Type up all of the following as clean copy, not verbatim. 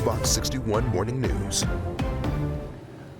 Fox 61 Morning News.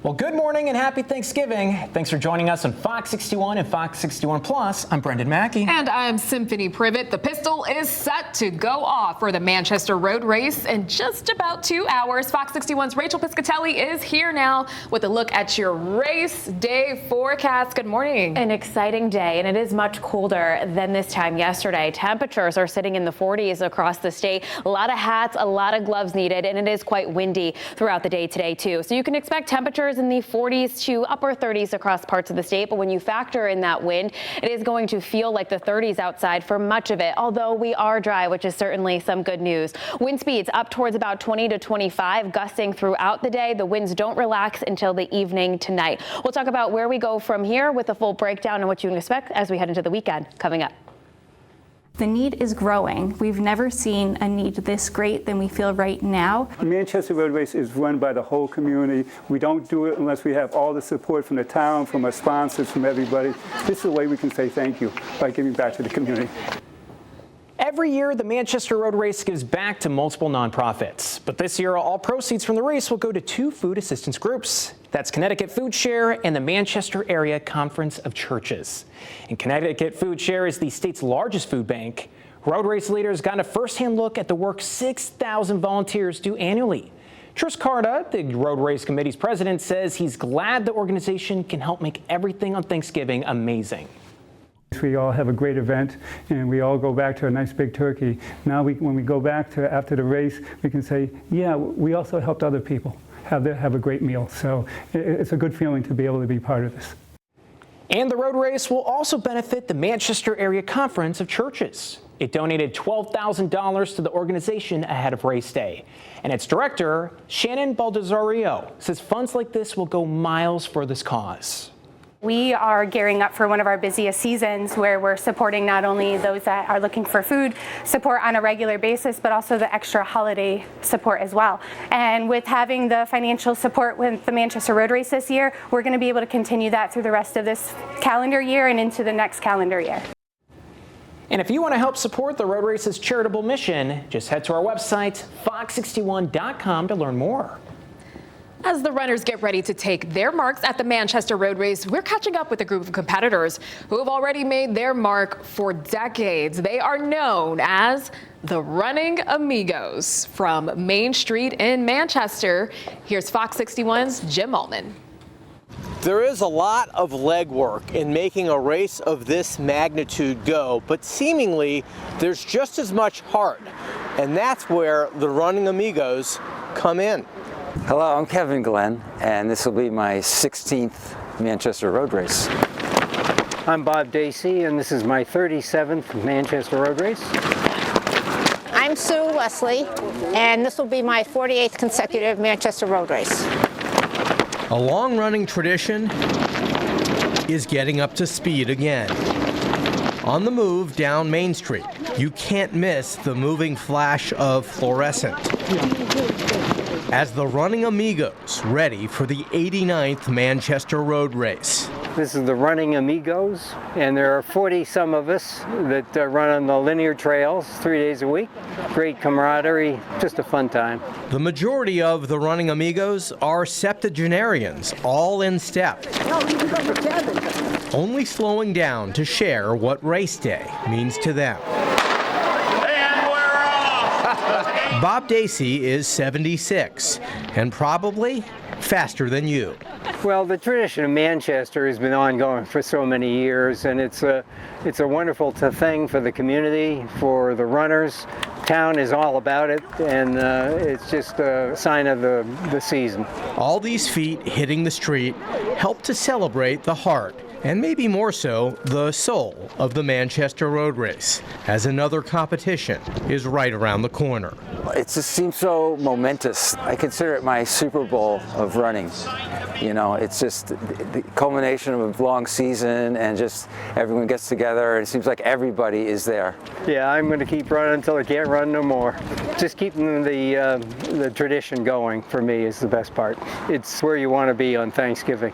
Well, good morning and happy Thanksgiving. Thanks for joining us on Fox 61 and Fox 61 Plus. I'm Brendan Mackey. And I'm Symphony Privet. The pistol is set to go off for the Manchester Road Race in just about 2 hours. Fox 61's Rachel Piscatelli is here now with a look at your race day forecast. Good morning. An exciting day, and it is much colder than this time yesterday. Temperatures are sitting in the 40s across the state. A lot of hats, a lot of gloves needed, and it is quite windy throughout the day today, too. So you can expect temperatures in the 40s to upper 30s across parts of the state, but when you factor in that wind, it is going to feel like the 30s outside for much of it, although we are dry, which is certainly some good news. Wind speeds up towards about 20 to 25, gusting throughout the day. The winds don't relax until the evening tonight. We'll talk about where we go from here with a full breakdown and what you can expect as we head into the weekend coming up. The need is growing. We've never seen a need this great than we feel right now. The Manchester Road Race is run by the whole community. We don't do it unless we have all the support from the town, from our sponsors, from everybody. This is the way we can say thank you, by giving back to the community. Every year, the Manchester Road Race gives back to multiple nonprofits. But this year, all proceeds from the race will go to 2 food assistance groups. That's Connecticut Food Share and the Manchester Area Conference of Churches. And Connecticut Food Share is the state's largest food bank. Road Race leaders got a firsthand look at the work 6,000 volunteers do annually. Tris Carta, the Road Race Committee's president, says he's glad the organization can help make everything on Thanksgiving amazing. We all have a great event, and we all go back to a nice big turkey. Now, when we go back to after the race, we can say, yeah, we also helped other people have a great meal. So it's a good feeling to be able to be part of this. And the road race will also benefit the Manchester Area Conference of Churches. It donated $12,000 to the organization ahead of race day. And its director, Shannon Baldazzario, says funds like this will go miles for this cause. We are gearing up for one of our busiest seasons where we're supporting not only those that are looking for food support on a regular basis, but also the extra holiday support as well. And with having the financial support with the Manchester Road Race this year, we're going to be able to continue that through the rest of this calendar year and into the next calendar year. And if you want to help support the Road Race's charitable mission, just head to our website, fox61.com, to learn more. As the runners get ready to take their marks at the Manchester Road Race, we're catching up with a group of competitors who have already made their mark for decades. They are known as the Running Amigos from Main Street in Manchester. Here's Fox 61's Jim Altman. There is a lot of legwork in making a race of this magnitude go, but seemingly there's just as much heart, and that's where the Running Amigos come in. Hello, I'm Kevin Glenn, and this will be my 16th Manchester Road Race. I'm Bob Dacey, and this is my 37th Manchester Road Race. I'm Sue Wesley, and this will be my 48th consecutive Manchester Road Race. A long-running tradition is getting up to speed again. On the move down Main Street, you can't miss the moving flash of fluorescent. As the Running Amigos ready for the 89th Manchester Road Race. This is the Running Amigos, and there are 40-some of us that run on the linear trails 3 days a week. Great camaraderie, just a fun time. The majority of the Running Amigos are septuagenarians, all in step. Only slowing down to share what race day means to them. Bob Dacey is 76 and probably faster than you. Well, the tradition of Manchester has been ongoing for so many years, and it's a wonderful thing for the community, for the runners. Town is all about it, and it's just a sign of the season. All these feet hitting the street help to celebrate the heart, and maybe more so, the soul of the Manchester Road Race, as another competition is right around the corner. It just seems so momentous. I consider it my Super Bowl of running. You know, it's just the culmination of a long season, and just everyone gets together, and it seems like everybody is there. Yeah, I'm going to keep running until I can't run no more. Just keeping the tradition going for me is the best part. It's where you want to be on Thanksgiving.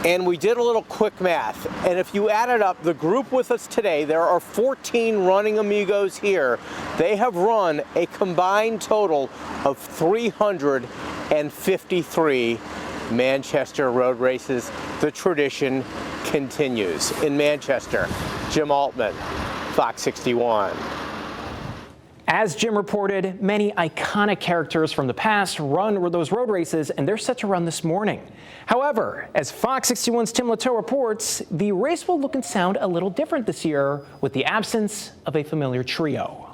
And we did a little quick math, and if you added up the group with us today, there are 14 Running Amigos here. They have run a combined total of 353 Manchester road races. The tradition continues. In Manchester, Jim Altman, Fox 61. As Jim reported, many iconic characters from the past run those road races, and they're set to run this morning. However, as Fox 61's Tim Latow reports, the race will look and sound a little different this year with the absence of a familiar trio.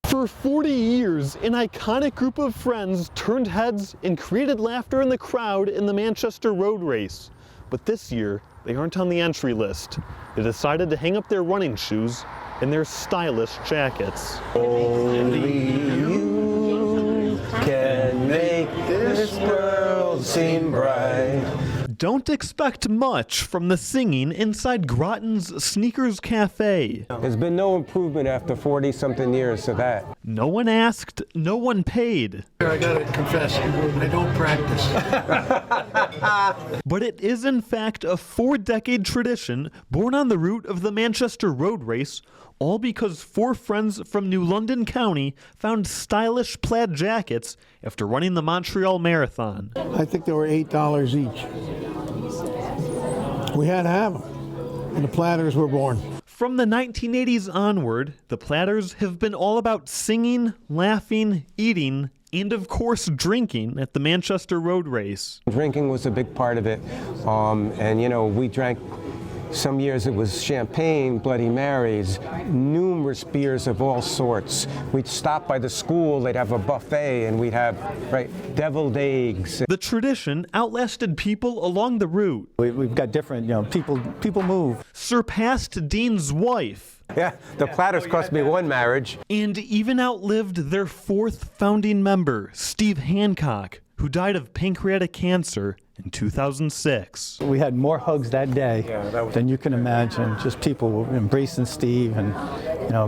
For 40 years, an iconic group of friends turned heads and created laughter in the crowd in the Manchester road race. But this year, they aren't on the entry list. They decided to hang up their running shoes and their stylish jackets. Only you can make this world seem bright. Don't expect much from the singing inside Groton's Sneakers Cafe. There's been no improvement after 40-something years of that. No one asked, no one paid. I gotta confess, I don't practice. But it is in fact a 4-decade tradition born on the route of the Manchester road race, all because 4 friends from New London County found stylish plaid jackets after running the Montreal Marathon. I think they were $8 each. We had to have them, and the Platters were born. From the 1980s onward, the Platters have been all about singing, laughing, eating, and of course drinking at the Manchester road race. Drinking was a big part of it, and you know, we drank. Some years it was champagne, Bloody Marys, numerous beers of all sorts. We'd stop by the school, they'd have a buffet, and we'd have, deviled eggs. The tradition outlasted people along the route. We've got different, people move. Surpassed Dean's wife. Yeah, the Platters cost me 1 marriage. And even outlived their 4th founding member, Steve Hancock, who died of pancreatic cancer in 2006. We had more hugs that day than you can imagine. Just people embracing Steve and,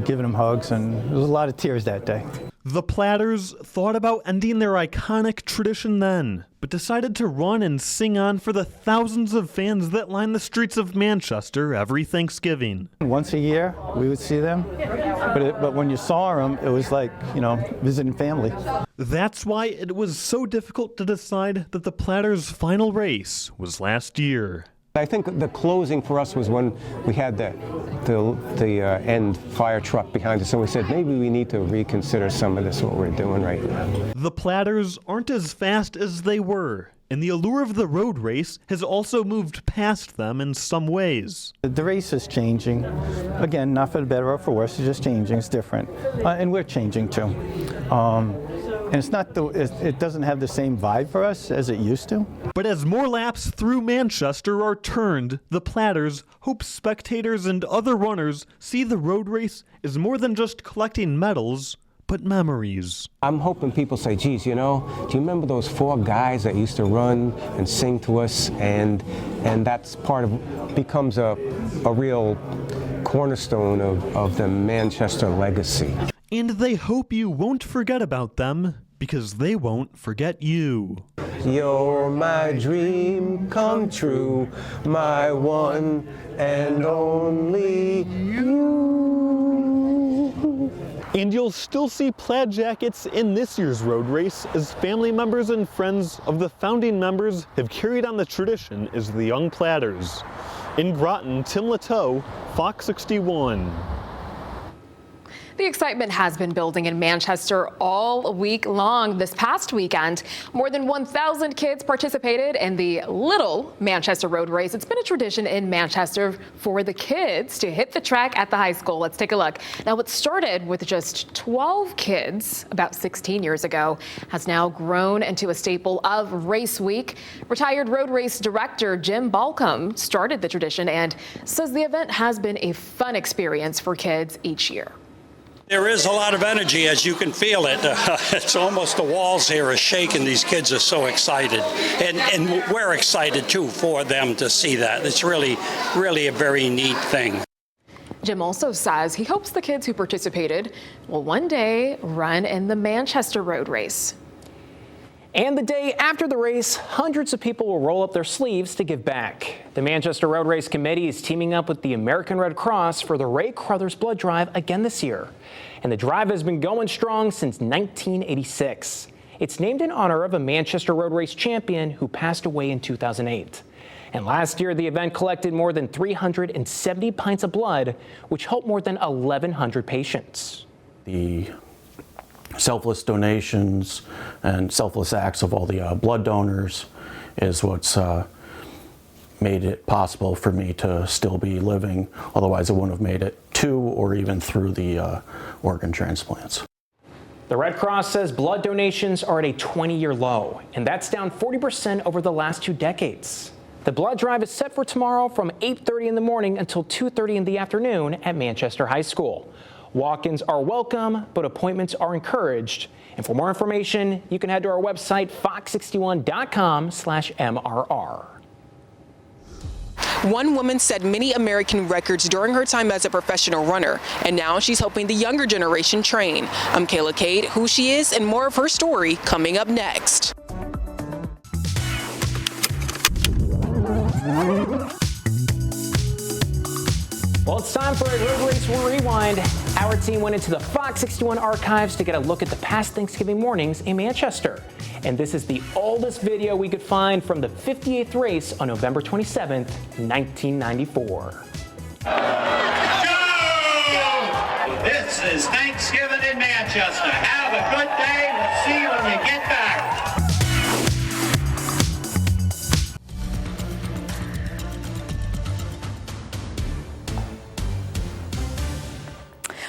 giving him hugs, and there was a lot of tears that day. The Platters thought about ending their iconic tradition then, but decided to run and sing on for the thousands of fans that line the streets of Manchester every Thanksgiving. Once a year, we would see them, but when you saw them, it was like, visiting family. That's why it was so difficult to decide that the Platters' final race was last year. I think the closing for us was when we had the end fire truck behind us, and we said maybe we need to reconsider some of this, what we're doing right now. The Platters aren't as fast as they were, and the allure of the road race has also moved past them in some ways. The race is changing. Again, not for the better or for worse, it's just changing, it's different. And we're changing too. And it doesn't have the same vibe for us as it used to. But as more laps through Manchester are turned, the Platters hope spectators and other runners see the road race as more than just collecting medals, but memories. I'm hoping people say, geez, do you remember those 4 guys that used to run and sing to us? And that's becomes a real cornerstone of the Manchester legacy. And they hope you won't forget about them, because they won't forget you. You're my dream come true, my one and only you. And you'll still see plaid jackets in this year's road race as family members and friends of the founding members have carried on the tradition as the young Platters. In Groton, Tim Latow, Fox 61. The excitement has been building in Manchester all week long. This past weekend, more than 1,000 kids participated in the Little Manchester Road Race. It's been a tradition in Manchester for the kids to hit the track at the high school. Let's take a look. Now, what started with just 12 kids about 16 years ago has now grown into a staple of Race Week. Retired road race director Jim Balcom started the tradition and says the event has been a fun experience for kids each year. There is a lot of energy, as you can feel it. It's almost the walls here are shaking. These kids are so excited. And we're excited, too, for them to see that. It's really, really a very neat thing. Jim also says he hopes the kids who participated will one day run in the Manchester Road Race. And the day after the race, hundreds of people will roll up their sleeves to give back. The Manchester Road Race Committee is teaming up with the American Red Cross for the Ray Crothers Blood Drive again this year. And the drive has been going strong since 1986. It's named in honor of a Manchester Road Race champion who passed away in 2008. And last year, the event collected more than 370 pints of blood, which helped more than 1,100 patients. The selfless donations and selfless acts of all the blood donors is what's made it possible for me to still be living. Otherwise, I wouldn't have made it to or even through the organ transplants. The Red Cross says blood donations are at a 20-year low, and that's down 40% over the last 2 decades. The blood drive is set for tomorrow from 8:30 in the morning until 2:30 in the afternoon at Manchester High School. Walk-ins are welcome, but appointments are encouraged. And for more information, you can head to our website, fox61.com/MRR. One woman set many American records during her time as a professional runner, and now she's helping the younger generation train. I'm Kayla Cade, who she is, and more of her story coming up next. Well, it's time for a Road Race Rewind. Our team went into the Fox 61 archives to get a look at the past Thanksgiving mornings in Manchester. And this is the oldest video we could find from the 58th race on November 27th, 1994. Go! This is Thanksgiving in Manchester. Have a good day. We'll see you when you get back.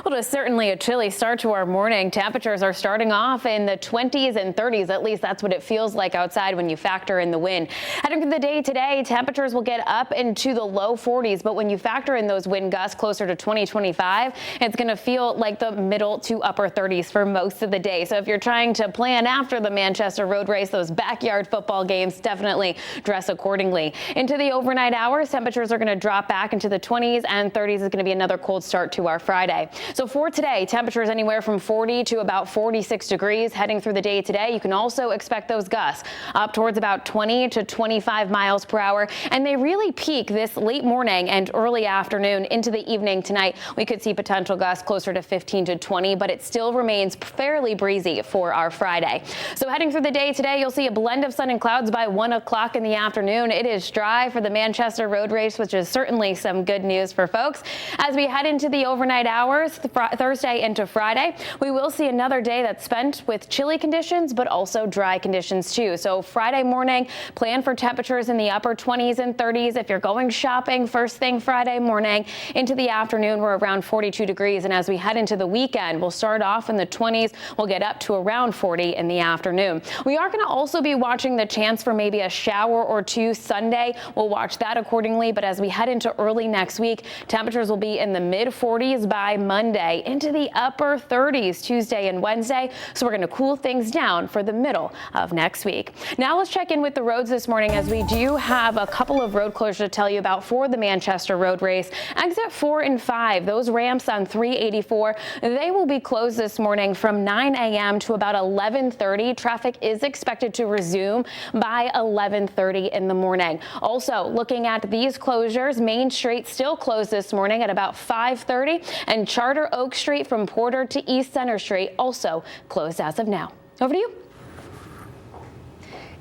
Well, it's certainly a chilly start to our morning. Temperatures are starting off in the 20s and 30s. At least that's what it feels like outside when you factor in the wind. Heading through the day today, temperatures will get up into the low 40s. But when you factor in those wind gusts closer to 20-25, it's going to feel like the middle to upper 30s for most of the day. So if you're trying to plan after the Manchester Road Race, those backyard football games, definitely dress accordingly. Into the overnight hours, temperatures are going to drop back into the 20s and 30s. Is going to be another cold start to our Friday. So for today, temperatures anywhere from 40 to about 46 degrees. Heading through the day today, you can also expect those gusts up towards about 20 to 25 miles per hour. And they really peak this late morning and early afternoon into the evening tonight. We could see potential gusts closer to 15 to 20, but it still remains fairly breezy for our Friday. So heading through the day today, you'll see a blend of sun and clouds by 1 o'clock in the afternoon. It is dry for the Manchester Road Race, which is certainly some good news for folks. As we head into the overnight hours, Thursday into Friday, we will see another day that's spent with chilly conditions, but also dry conditions too. So Friday morning, plan for temperatures in the upper 20s and 30s. If you're going shopping first thing Friday morning, into the afternoon, we're around 42 degrees. And as we head into the weekend, we'll start off in the 20s. We'll get up to around 40 in the afternoon. We are going to also be watching the chance for maybe a shower or two Sunday. We'll watch that accordingly. But as we head into early next week, temperatures will be in the mid 40s by Monday, into the upper 30s Tuesday and Wednesday. So we're going to cool things down for the middle of next week. Now let's check in with the roads this morning, as we do have a couple of road closures to tell you about for the Manchester Road Race. Exit 4 and 5, those ramps on 384, they will be closed this morning from 9 a.m. to about 11:30. Traffic is expected to resume by 11:30 in the morning. Also, looking at these closures, Main Street still closed this morning at about 5:30, and Charter Oak Street from Porter to East Center Street also closed as of now. Over to you.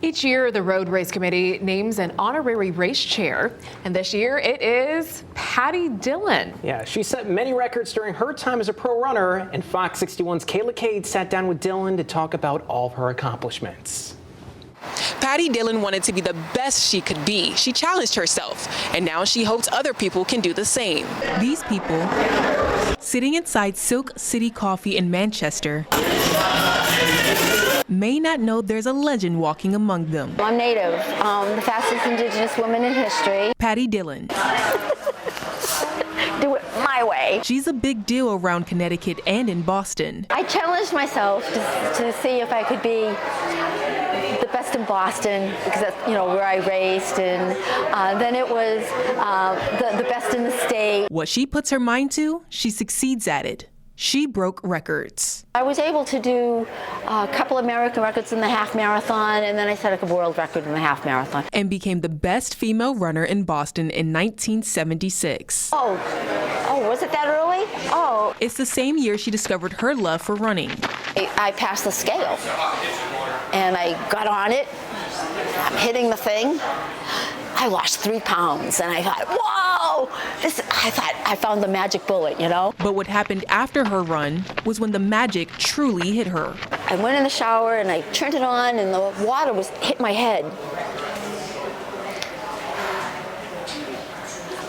Each year, the Road Race Committee names an honorary race chair, and this year it is Patti Dillon. Yeah, she set many records during her time as a pro runner, and Fox 61's Kayla Cade sat down with Dillon to talk about all of her accomplishments. Patti Dillon wanted to be the best she could be. She challenged herself, and now she hopes other people can do the same. These people, sitting inside Silk City Coffee in Manchester, may not know there's a legend walking among them. I'm Native, the fastest Indigenous woman in history. Patti Dillon. Do it my away. She's a big deal around Connecticut and in Boston. I challenged myself to see if I could be the best in Boston, because that's where I raced, and then it was the best in the state. What she puts her mind to, she succeeds at it. She broke records. I was able to do a couple American records in the half marathon, and then I set a world record in the half marathon. And became the best female runner in Boston in 1976. Oh, was it that early? Oh. It's the same year she discovered her love for running. I passed the scale, and I got on it. I'm hitting the thing. I lost 3 pounds, and I thought, whoa! I thought I found the magic bullet, But what happened after her run was when the magic truly hit her. I went in the shower, and I turned it on, and the water hit my head.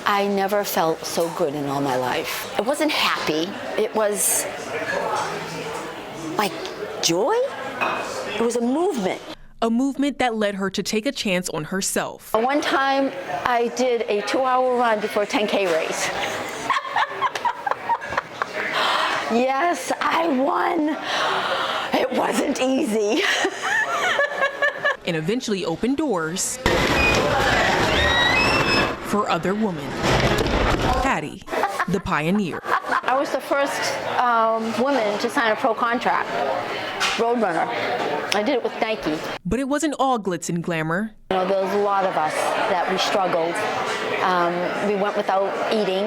I never felt so good in all my life. It wasn't happy. It was like joy. It was a movement. A movement that led her to take a chance on herself. One time, I did a 2-hour run before a 10K race. Yes, I won. It wasn't easy. And eventually opened doors for other women. Patti, the pioneer. I was the first woman to sign a pro contract, road runner. I did it with Nike. But it wasn't all glitz and glamour. There was a lot of us that we struggled. We went without eating.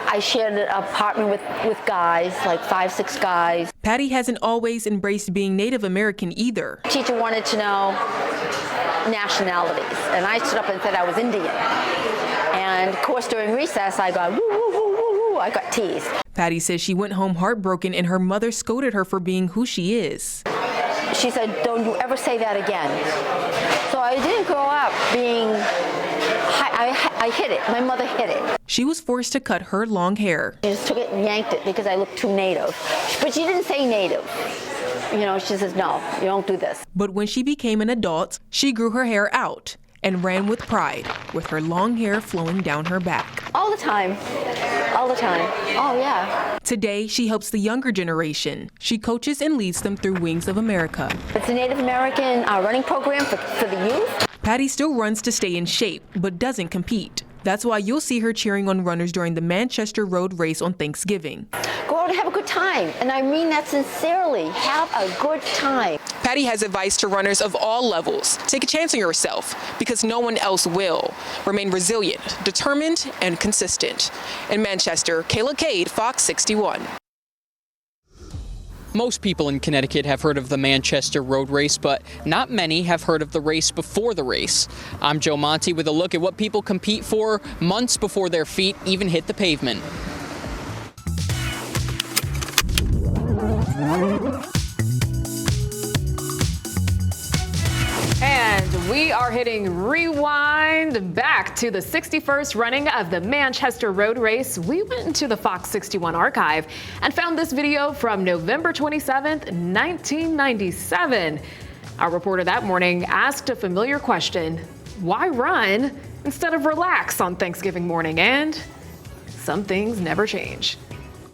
I shared an apartment with guys, like 5-6 guys. Patti hasn't always embraced being Native American either. The teacher wanted to know nationalities, and I stood up and said I was Indian. And of course, during recess, I got woo, woo, woo, woo, woo. I got teased. Patti says she went home heartbroken and her mother scolded her for being who she is. She said, don't you ever say that again. So I didn't grow up being, I hid it. My mother hid it. She was forced to cut her long hair. She just took it and yanked it because I looked too native. But she didn't say native. She says, no, you don't do this. But when she became an adult, she grew her hair out and ran with pride, with her long hair flowing down her back. All the time. All the time. Oh, yeah. Today, she helps the younger generation. She coaches and leads them through Wings of America. It's a Native American running program for the youth. Patti still runs to stay in shape, but doesn't compete. That's why you'll see her cheering on runners during the Manchester Road Race on Thanksgiving. Go out and have a good time. And I mean that sincerely. Have a good time. Patti has advice to runners of all levels. Take a chance on yourself because no one else will. Remain resilient, determined, and consistent. In Manchester, Kayla Cade, Fox 61. Most people in Connecticut have heard of the Manchester Road Race, but not many have heard of the race before the race. I'm Joe Monti with a look at what people compete for months before their feet even hit the pavement. And we are hitting rewind back to the 61st running of the Manchester Road Race. We went into the Fox 61 archive and found this video from November 27th, 1997. Our reporter that morning asked a familiar question: why run instead of relax on Thanksgiving morning? And some things never change.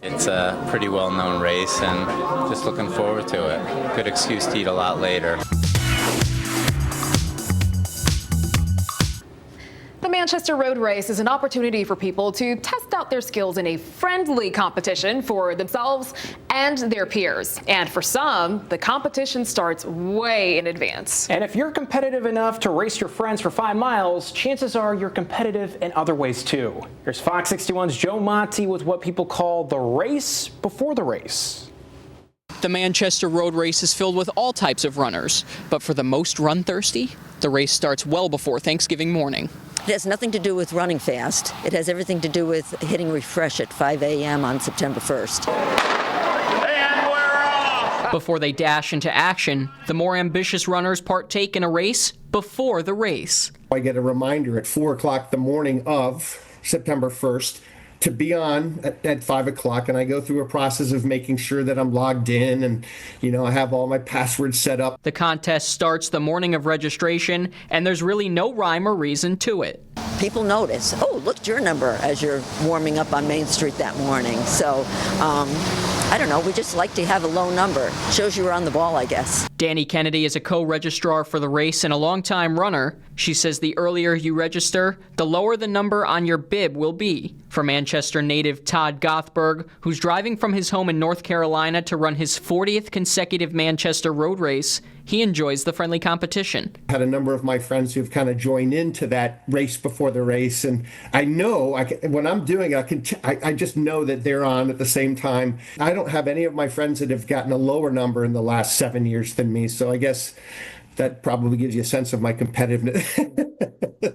It's a pretty well-known race and just looking forward to it. Good excuse to eat a lot later. The Manchester Road Race is an opportunity for people to test out their skills in a friendly competition for themselves and their peers. And for some, the competition starts way in advance. And if you're competitive enough to race your friends for 5 miles, chances are you're competitive in other ways too. Here's Fox 61's Joe Monti with what people call the race before the race. The Manchester Road Race is filled with all types of runners, but for the most run-thirsty, the race starts well before Thanksgiving morning. It has nothing to do with running fast. It has everything to do with hitting refresh at 5 a.m. on September 1st. And we're off! Before they dash into action, the more ambitious runners partake in a race before the race. I get a reminder at 4 o'clock the morning of September 1st to be on at 5 o'clock, and I go through a process of making sure that I'm logged in and, I have all my passwords set up. The contest starts the morning of registration, and there's really no rhyme or reason to it. people notice, oh, look, your number as you're warming up on Main Street that morning. So, I don't know, we just like to have a low number. Shows you were on the ball, I guess. Danny Kennedy is a co-registrar for the race and a longtime runner. She says the earlier you register, the lower the number on your bib will be. For Manchester native Todd Gothberg, who's driving from his home in North Carolina to run his 40th consecutive Manchester road race, he enjoys the friendly competition. I had a number of my friends who've kind of joined into that race before the race, and I know when I'm doing it, I just know that they're on at the same time. I don't have any of my friends that have gotten a lower number in the last 7 years than me, so I guess that probably gives you a sense of my competitiveness.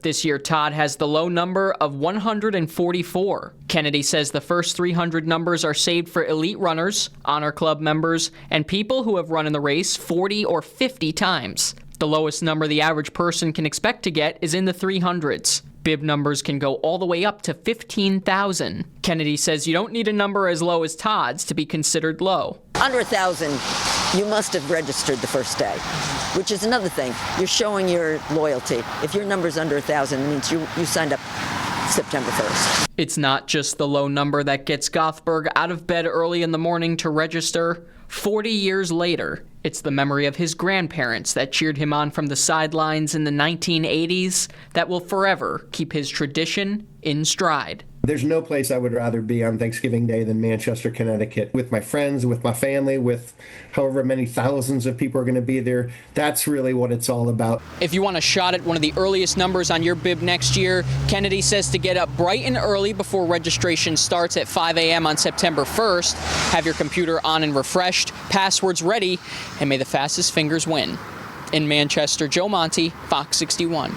This year, Todd has the low number of 144. Kennedy says the first 300 numbers are saved for elite runners, honor club members, and people who have run in the race 40 or 50 times. The lowest number the average person can expect to get is in the 300s. Bib numbers can go all the way up to 15,000. Kennedy says you don't need a number as low as Todd's to be considered low. Under 1,000, you must have registered the first day, which is another thing. You're showing your loyalty. If your number's under 1,000, it means you signed up September 1st. It's not just the low number that gets Gothberg out of bed early in the morning to register. 40 years later, it's the memory of his grandparents that cheered him on from the sidelines in the 1980s that will forever keep his tradition in stride. There's no place I would rather be on Thanksgiving Day than Manchester, Connecticut, with my friends, with my family, with however many thousands of people are going to be there. That's really what it's all about. If you want a shot at one of the earliest numbers on your bib next year, Kennedy says to get up bright and early before registration starts at 5 a.m. on September 1st. Have your computer on and refreshed, passwords ready, and may the fastest fingers win. In Manchester, Joe Monty, Fox 61.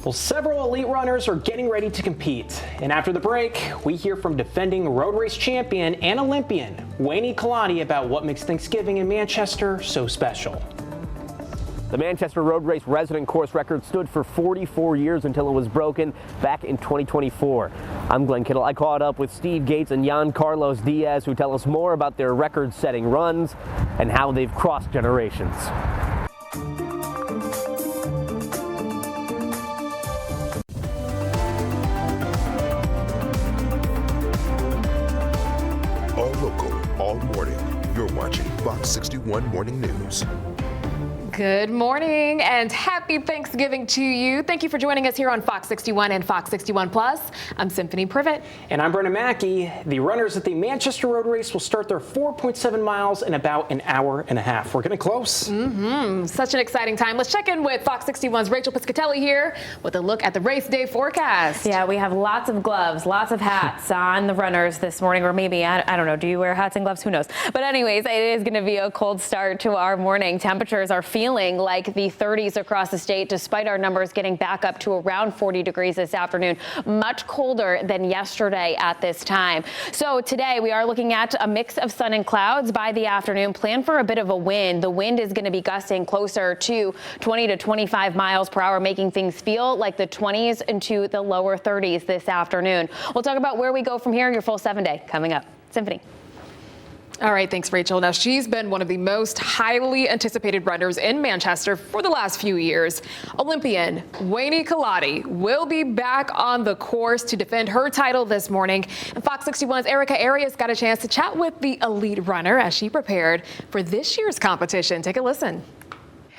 Well, several elite runners are getting ready to compete. And after the break, we hear from defending road race champion and Olympian Wayne Kalani about what makes Thanksgiving in Manchester so special. The Manchester Road Race resident course record stood for 44 years until it was broken back in 2024. I'm Glenn Kittle. I caught up with Steve Gates and Jan Carlos Diaz, who tell us more about their record-setting runs and how they've crossed generations. All morning, you're watching Fox 61 Morning News. Good morning and happy Thanksgiving to you. Thank you for joining us here on Fox 61 and Fox 61 Plus. I'm Symphony Privet. And I'm Brenna Mackey. The runners at the Manchester Road Race will start their 4.7 miles in about an hour and a half. We're getting close. Such an exciting time. Let's check in with Fox 61's Rachel Piscatelli here with a look at the race day forecast. Yeah, we have lots of gloves, lots of hats on the runners this morning, or maybe, I don't know, do you wear hats and gloves? Who knows? But anyways, it is going to be a cold start to our morning. Temperatures are feeling like the 30s across the state, despite our numbers getting back up to around 40 degrees this afternoon. Much colder than yesterday at this time. So today we are looking at a mix of sun and clouds by the afternoon. Plan for a bit of a wind. The wind is going to be gusting closer to 20 to 25 miles per hour, making things feel like the 20s into the lower 30s this afternoon. We'll talk about where we go from here. Your full 7-day coming up. Symphony. All right, thanks, Rachel. Now, she's been one of the most highly anticipated runners in Manchester for the last few years. Olympian Wayne Kalani will be back on the course to defend her title this morning. And Fox 61's Erica Arias got a chance to chat with the elite runner as she prepared for this year's competition. Take a listen.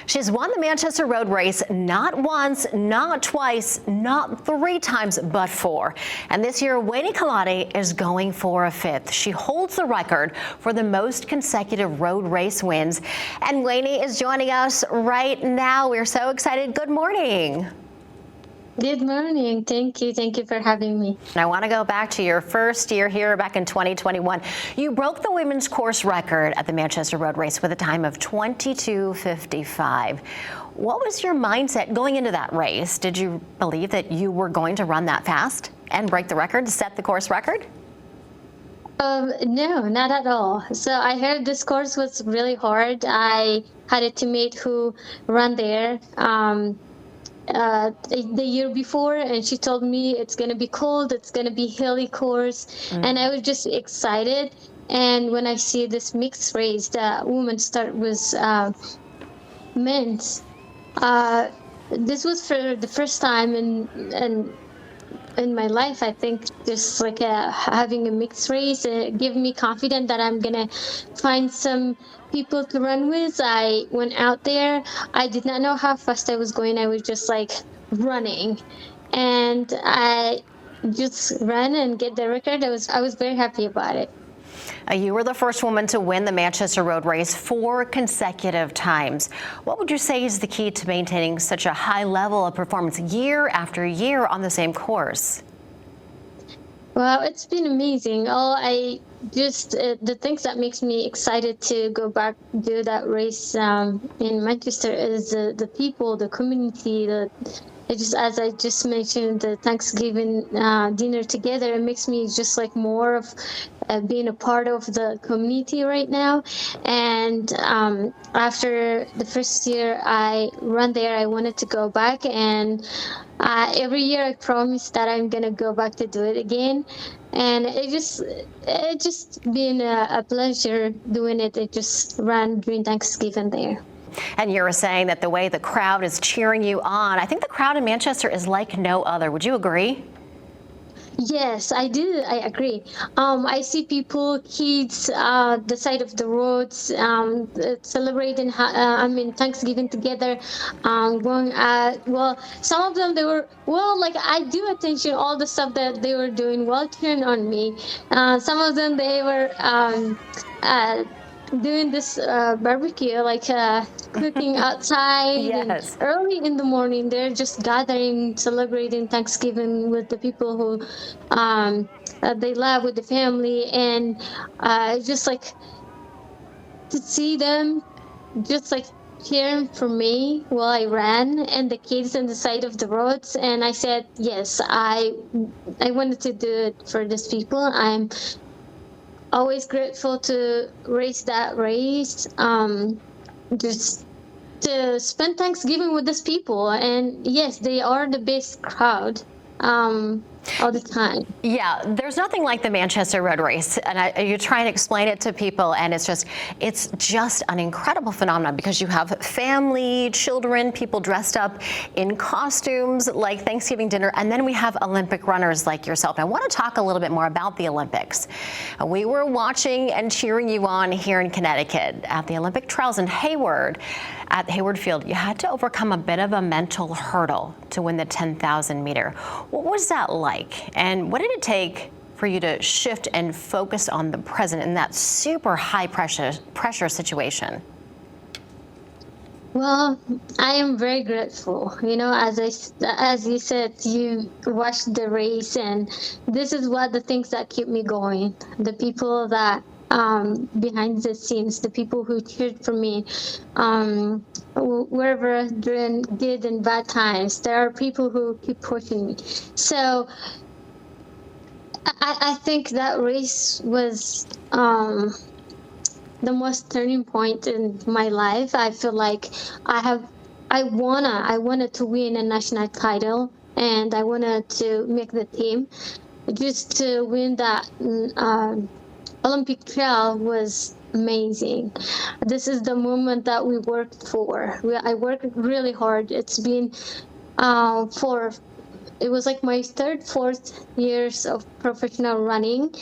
She's won the Manchester Road Race not once, not twice, not 3 times, but 4. And this year, Wayne Kalani is going for a 5th. She holds the record for the most consecutive road race wins. And Wayne is joining us right now. We're so excited. Good morning. Good morning. Thank you. Thank you for having me. I want to go back to your first year here back in 2021. You broke the women's course record at the Manchester Road Race with a time of 22:55. What was your mindset going into that race? Did you believe that you were going to run that fast and break the record, set the course record? No, not at all. So I heard this course was really hard. I had a teammate who ran there the year before, and she told me it's going to be cold, it's going to be hilly course, and I was just excited. And when I see this mixed race, the women's start with men's, this was for the first time in my life. I think just like having a mixed race give me confidence that I'm gonna find some people to run with. I went out there. I did not know how fast I was going. I was just like running, and I just ran and get the record. I was very happy about it. You were the first woman to win the Manchester Road Race 4 consecutive times. What would you say is the key to maintaining such a high level of performance year after year on the same course? Well, it's been amazing. The things that makes me excited to go back do that race in Manchester is the people, the community, as I just mentioned, the Thanksgiving dinner together. It makes me just like more of being a part of the community right now. And after the first year I ran there, I wanted to go back, and every year I promise that I'm gonna go back to do it again. And it just been a pleasure doing it. I just ran during Thanksgiving there. And you were saying that the way the crowd is cheering you on, I think the crowd in Manchester is like no other. Would you agree? Yes, I do. I agree. I see people, kids, the side of the roads, celebrating, Thanksgiving together, going at, well, some of them, I do attention all the stuff that they were doing while cheering on me. Some of them, they were, doing this barbecue, cooking outside. Yes. And early in the morning, they're just gathering, celebrating Thanksgiving with the people who they love, with the family. And just like to see them just like cheering for me while I ran, and the kids on the side of the roads. And I said, yes, I wanted to do it for these people. I'm always grateful to race that race, just to spend Thanksgiving with these people. And yes, they are the best crowd all the time. Yeah, there's nothing like the Manchester Road Race, and you try and explain it to people, and it's just an incredible phenomenon, because you have family, children, people dressed up in costumes like Thanksgiving dinner, and then we have Olympic runners like yourself. I want to talk a little bit more about the Olympics. We were watching and cheering you on here in Connecticut at the Olympic Trials in Hayward. At Hayward Field, you had to overcome a bit of a mental hurdle to win the 10,000 meter. What was that like? And what did it take for you to shift and focus on the present in that super high pressure situation? Well, I am very grateful. As you said, you watched the race, and this is what the things that keep me going. The people that behind the scenes, the people who cheered for me, wherever during good and bad times, there are people who keep pushing me. So I think that race was the most turning point in my life. I feel like I wanted to win a national title, and I wanted to make the team. Just to win that Olympic trial was amazing. This is the moment that we worked for. I worked really hard. It's been it was like my fourth years of professional running.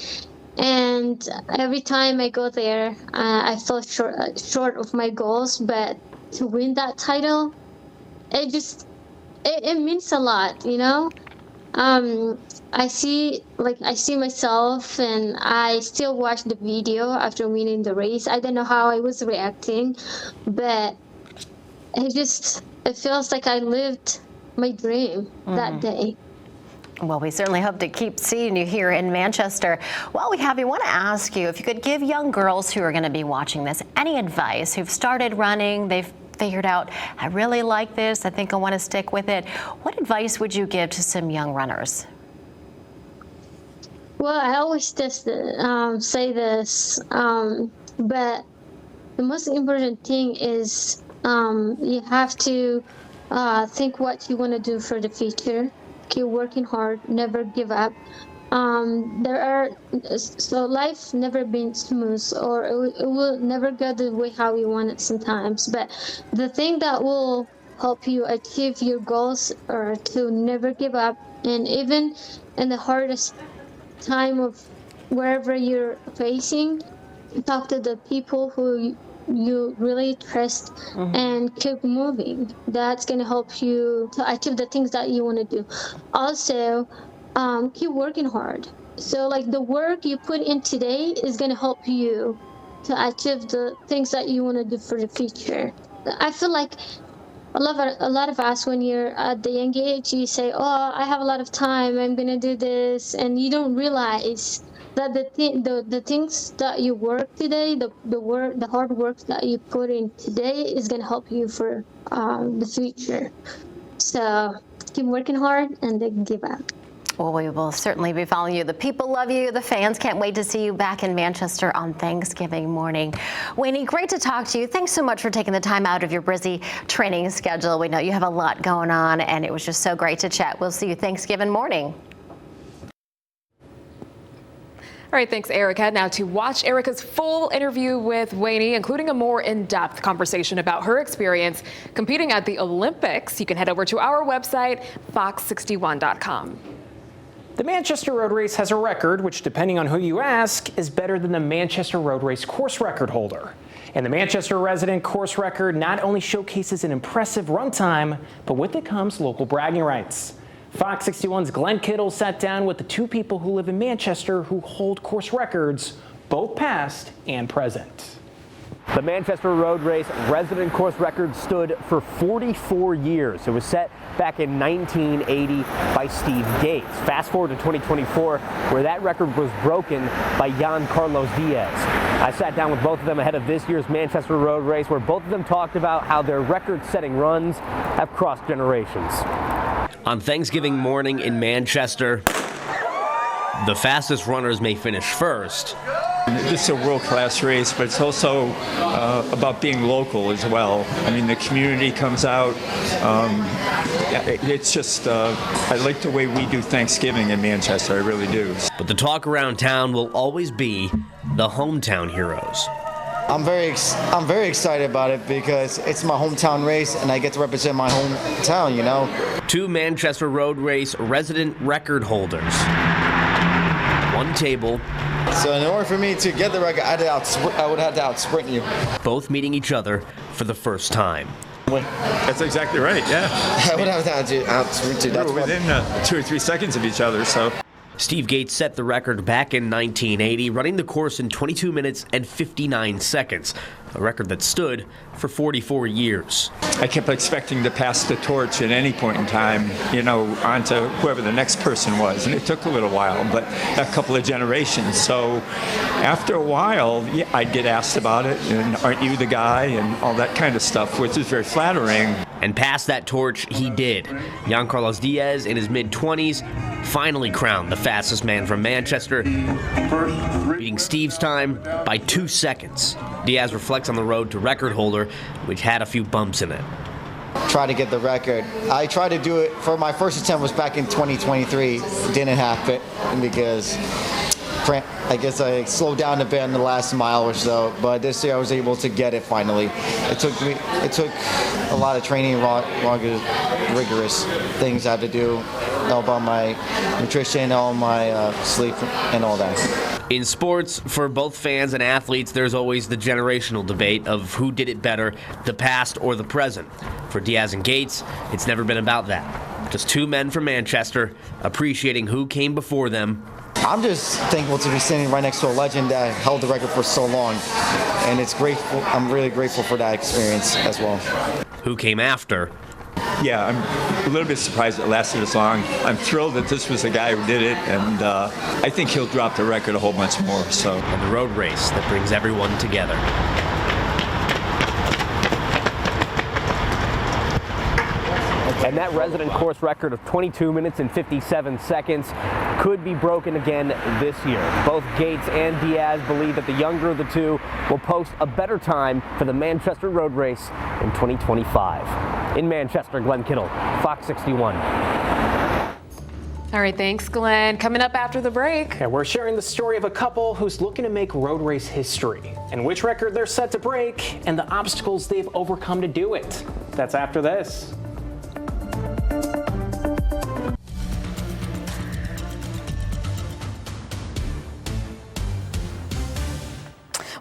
And every time I go there, I fell short of my goals. But to win that title, it means a lot, I see myself, and I still watch the video after winning the race. I don't know how I was reacting, but it feels like I lived my dream that day. Well, we certainly hope to keep seeing you here in Manchester. While we have you, I want to ask you if you could give young girls who are going to be watching this any advice, who've started running, they've figured out, I really like this, I think I want to stick with it. What advice would you give to some young runners? Well, I always just say this, but the most important thing is you have to think what you want to do for the future. Keep working hard, never give up. Life never been smooth, or it will never go the way how we want it sometimes. But the thing that will help you achieve your goals or to never give up. And even in the hardest time of wherever you're facing, talk to the people who you really trust and keep moving. That's going to help you to achieve the things that you want to do. Also, keep working hard. So like the work you put in today is going to help you to achieve the things that you want to do for the future. I feel like a lot of us, when you're at the young age, you say, oh, I have a lot of time, I'm going to do this. And you don't realize that the things that you work today, the hard work that you put in today is going to help you for the future. So keep working hard and then give up. Well, we will certainly be following you. The people love you. The fans can't wait to see you back in Manchester on Thanksgiving morning. Wayne, great to talk to you. Thanks so much for taking the time out of your busy training schedule. We know you have a lot going on, and it was just so great to chat. We'll see you Thanksgiving morning. All right, thanks, Erica. Now to watch Erica's full interview with Wayne, including a more in-depth conversation about her experience competing at the Olympics, you can head over to our website, fox61.com. The Manchester Road Race has a record, which, depending on who you ask, is better than the Manchester Road Race course record holder. And the Manchester resident course record not only showcases an impressive run time, but with it comes local bragging rights. Fox 61's Glenn Kittle sat down with the two people who live in Manchester who hold course records, both past and present. The Manchester Road Race resident course record stood for 44 years. It was set back in 1980 by Steve Gates. Fast forward to 2024, where that record was broken by Jan Carlos Diaz. I sat down with both of them ahead of this year's Manchester Road Race, where both of them talked about how their record-setting runs have crossed generations. On Thanksgiving morning in Manchester, the fastest runners may finish first. This is a world-class race, but it's also about being local as well. I mean, the community comes out. It's just, I like the way we do Thanksgiving in Manchester, I really do. But the talk around town will always be the hometown heroes. I'm very excited about it because it's my hometown race and I get to represent my hometown, you know. Two Manchester Road Race resident record holders. One table. So in order for me to get the record, I would have to outsprint you. Both meeting each other for the first time. That's exactly right, yeah. I would have to outsprint you. We're within 2 or 3 seconds of each other, so. Steve Gates set the record back in 1980, running the course in 22 minutes and 59 seconds, a record that stood for 44 years. I kept expecting to pass the torch at any point in time, you know, onto whoever the next person was, and it took a little while, but a couple of generations. So after a while, yeah, I'd get asked about it, and aren't you the guy, and all that kind of stuff, which is very flattering. And pass that torch he did. Jan Carlos Diaz, in his mid-20s, finally crowned the fastest man from Manchester, beating Steve's time by 2 seconds. Diaz reflects on the road to record holder, which had a few bumps in it. Try to get the record. I tried to do it for my first attempt was back in 2023. It didn't happen because I guess I slowed down a bit in the last mile or so, but this year I was able to get it finally. It took a lot of training, rigorous things I had to do, all about my nutrition, all my sleep, and all that. In sports, for both fans and athletes, there's always the generational debate of who did it better, the past or the present. For Diaz and Gates, it's never been about that. Just two men from Manchester appreciating who came before them. I'm just thankful to be sitting right next to a legend that held the record for so long, and it's grateful. I'm really grateful for that experience as well. Who came after? Yeah, I'm a little bit surprised it lasted this long. I'm thrilled that this was the guy who did it, and I think he'll drop the record a whole bunch more. So, and the road race that brings everyone together. And that resident course record of 22 minutes and 57 seconds could be broken again this year. Both Gates and Diaz believe that the younger of the two will post a better time for the Manchester Road Race in 2025. In Manchester, Glenn Kittle, Fox 61. All right, thanks, Glenn. Coming up after the break. Yeah, we're sharing the story of a couple who's looking to make road race history and which record they're set to break and the obstacles they've overcome to do it. That's after this.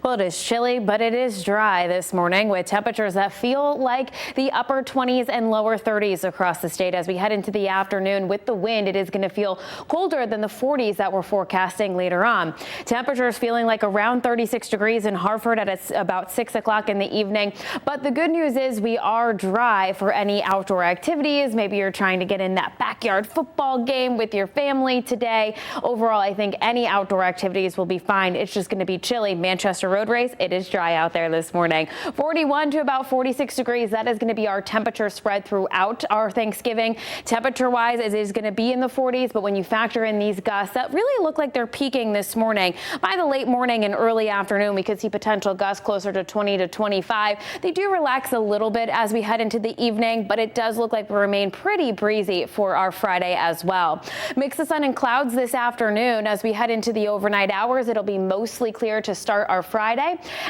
Well, it is chilly, but it is dry this morning with temperatures that feel like the upper 20s and lower 30s across the state. As we head into the afternoon with the wind, it is going to feel colder than the 40s that we're forecasting later on. Temperatures feeling like around 36 degrees in Hartford at about 6 o'clock in the evening. But the good news is we are dry for any outdoor activities. Maybe you're trying to get in that backyard football game with your family today. Overall, I think any outdoor activities will be fine. It's just going to be chilly. Manchester Road Race, it is dry out there this morning. 41 to about 46 degrees. That is going to be our temperature spread throughout our Thanksgiving. Temperature wise, it is going to be in the 40s, but when you factor in these gusts that really look like they're peaking this morning, by the late morning and early afternoon, we could see potential gusts closer to 20 to 25. They do relax a little bit as we head into the evening, but it does look like we remain pretty breezy for our Friday as well. Mix of sun and clouds this afternoon as we head into the overnight hours. It'll be mostly clear to start our Friday,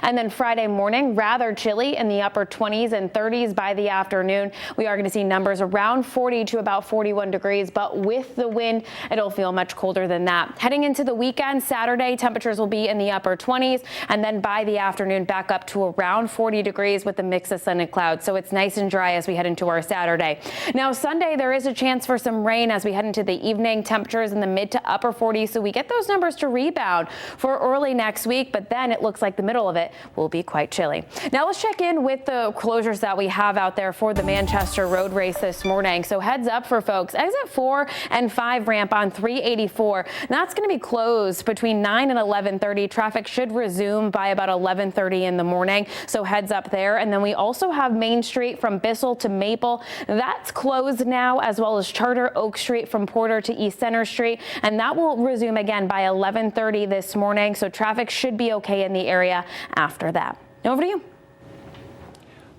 and then Friday morning rather chilly in the upper 20s and 30s by the afternoon. We are going to see numbers around 40 to about 41 degrees, but with the wind, it'll feel much colder than that. Heading into the weekend, Saturday, temperatures will be in the upper 20s, and then by the afternoon back up to around 40 degrees with a mix of sun and clouds. So it's nice and dry as we head into our Saturday. Now Sunday, there is a chance for some rain as we head into the evening. Temperatures in the mid to upper 40s, so we get those numbers to rebound for early next week, but then it looks like the middle of it will be quite chilly. Now let's check in with the closures that we have out there for the Manchester Road Race this morning. So heads up for folks, exit 4 and 5 ramp on 384. That's going to be closed between 9 and 11:30. Traffic should resume by about 11:30 in the morning. So heads up there. And then we also have Main Street from Bissell to Maple. That's closed now, as well as Charter Oak Street from Porter to East Center Street. And that will resume again by 11:30 this morning. So traffic should be okay in the area after that. Over to you.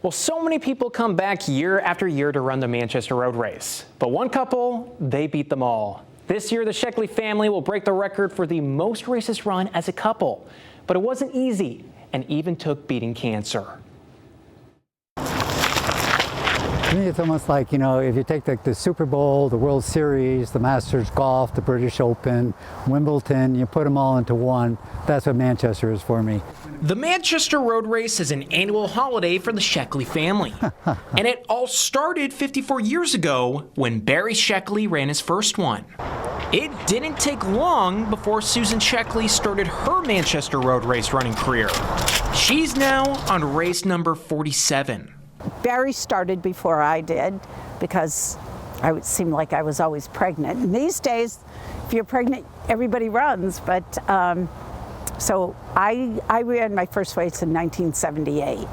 Well, so many people come back year after year to run the Manchester Road Race, but one couple, they beat them all. This year, the Sheckley family will break the record for the most races run as a couple, but it wasn't easy and even took beating cancer. To me, it's almost like, if you take the Super Bowl, the World Series, the Masters Golf, the British Open, Wimbledon, you put them all into one. That's what Manchester is for me. The Manchester Road Race is an annual holiday for the Sheckley family. And it all started 54 years ago when Barry Sheckley ran his first one. It didn't take long before Susan Sheckley started her Manchester Road Race running career. She's now on race number 47. Barry started before I did because I would seem like I was always pregnant. And these days, if you're pregnant, everybody runs. But so I ran my first race in 1978.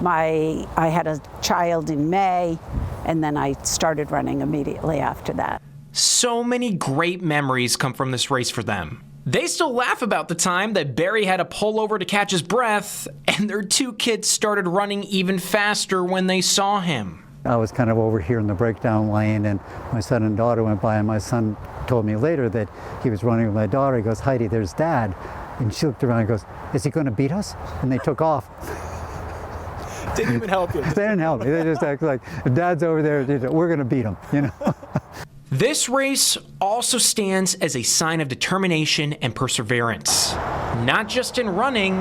I had a child in May, and then I started running immediately after that. So many great memories come from this race for them. They still laugh about the time that Barry had to pull over to catch his breath, and their two kids started running even faster when they saw him. I was kind of over here in the breakdown lane, and my son and daughter went by, and my son told me later that he was running with my daughter. He goes, "Heidi, there's Dad." And she looked around and goes, "Is he going to beat us?" And they took off. Didn't even help you. They didn't help me. They just act like, if Dad's over there, we're going to beat him, This race also stands as a sign of determination and perseverance, not just in running,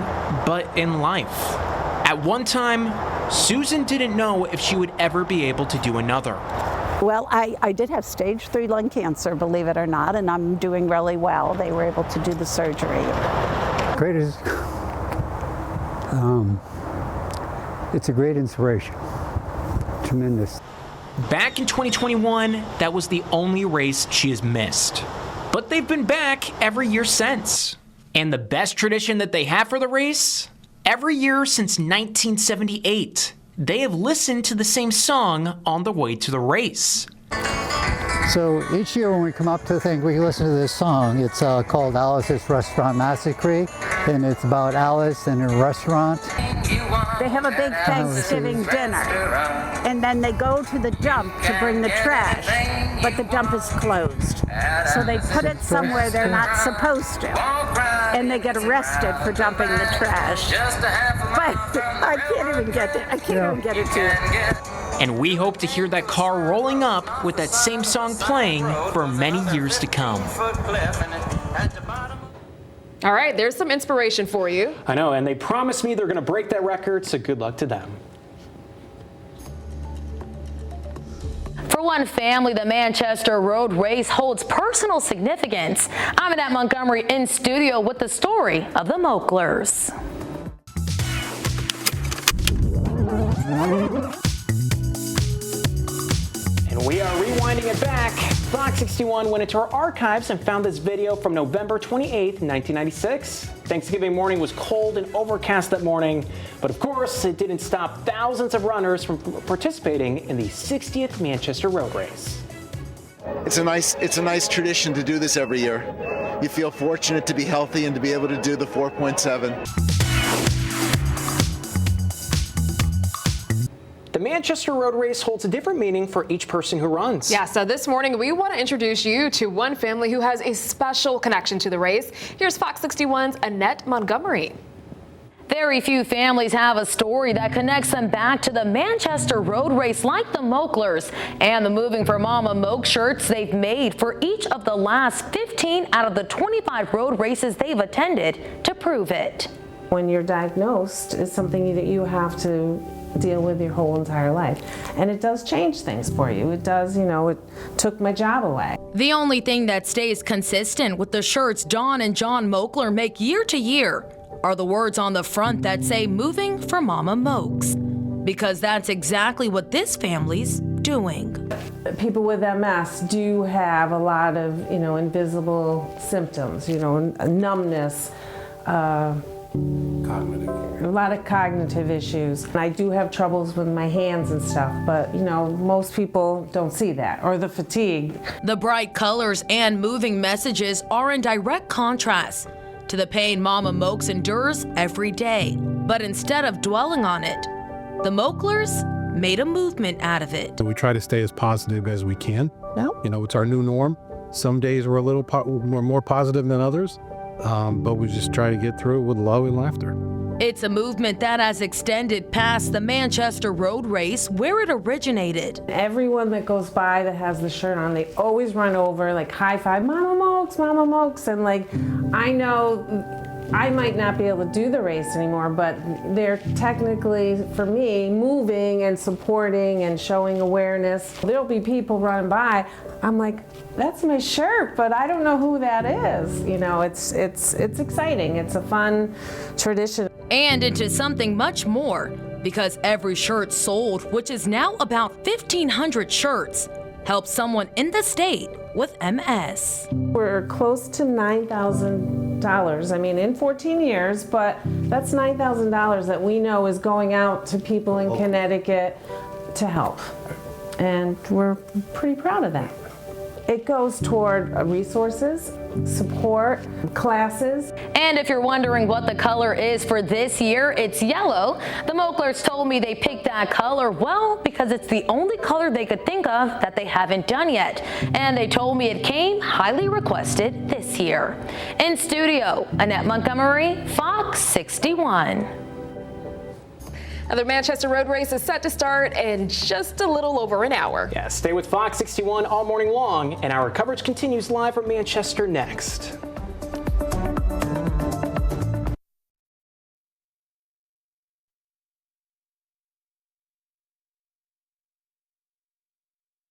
but in life. At one time, Susan didn't know if she would ever be able to do another. Well, I did have stage 3 lung cancer, believe it or not, and I'm doing really well. They were able to do the surgery. Greatest, it's a great inspiration, tremendous. Back in 2021, that was the only race she has missed. But they've been back every year since. And the best tradition that they have for the race? Every year since 1978, they have listened to the same song on the way to the race. So each year when we come up to the thing, we listen to this song. It's called Alice's Restaurant Massacre, and it's about Alice and her restaurant. They have a big Thanksgiving dinner, and then they go to the dump to bring the trash, but the dump is closed. So they put it somewhere they're not supposed to, and they get arrested for dumping the trash. But I can't even get it. I can't even get it to you. And we hope to hear that car rolling up with that same song playing for many years to come. All right, there's some inspiration for you. I know, and they promised me they're going to break that record, so good luck to them. For one family, the Manchester Road Race holds personal significance. I'm Annette Montgomery in studio with the story of the Mokes. And we are rewinding it back. Fox 61 went into our archives and found this video from November 28th, 1996. Thanksgiving morning was cold and overcast that morning, but of course it didn't stop thousands of runners from participating in the 60th Manchester Road Race. It's a nice tradition to do this every year. You feel fortunate to be healthy and to be able to do the 4.7. The Manchester Road Race holds a different meaning for each person who runs. Yeah, so this morning we want to introduce you to one family who has a special connection to the race. Here's Fox 61's Annette Montgomery. Very few families have a story that connects them back to the Manchester Road Race like the Mokes and the Moving for Mama Moke shirts they've made for each of the last 15 out of the 25 road races they've attended to prove it. When you're diagnosed, it's something that you have to deal with your whole entire life. And it does change things for you. It does, it took my job away. The only thing that stays consistent with the shirts Dawn and John Mokler make year to year are the words on the front that say Moving for Mama Mokes. Because that's exactly what this family's doing. People with MS do have a lot of, invisible symptoms, numbness, a lot of cognitive issues. I do have troubles with my hands and stuff, but most people don't see that, or the fatigue. The bright colors and moving messages are in direct contrast to the pain Mama Mokes endures every day. But instead of dwelling on it, the Moklers made a movement out of it. We try to stay as positive as we can. It's our new norm. Some days we're a little more positive than others. But we just try to get through it with love and laughter. It's a movement that has extended past the Manchester Road Race where it originated. Everyone that goes by that has the shirt on, they always run over, high five, Mama Mokes, Mama Mokes. And I know I might not be able to do the race anymore, but they're technically, for me, moving and supporting and showing awareness. There'll be people running by, I'm like, that's my shirt, but I don't know who that is. It's exciting. It's a fun tradition. And into something much more, because every shirt sold, which is now about 1,500 shirts, helps someone in the state with MS. We're close to $9,000, in 14 years, but that's $9,000 that we know is going out to people in Connecticut to help. And we're pretty proud of that. It goes toward resources, support, classes. And if you're wondering what the color is for this year, it's yellow. The Moklers told me they picked that color, because it's the only color they could think of that they haven't done yet. And they told me it came highly requested this year. In studio, Annette Montgomery, Fox 61. The Manchester Road Race is set to start in just a little over an hour. Yeah, stay with Fox 61 all morning long, and our coverage continues live from Manchester next.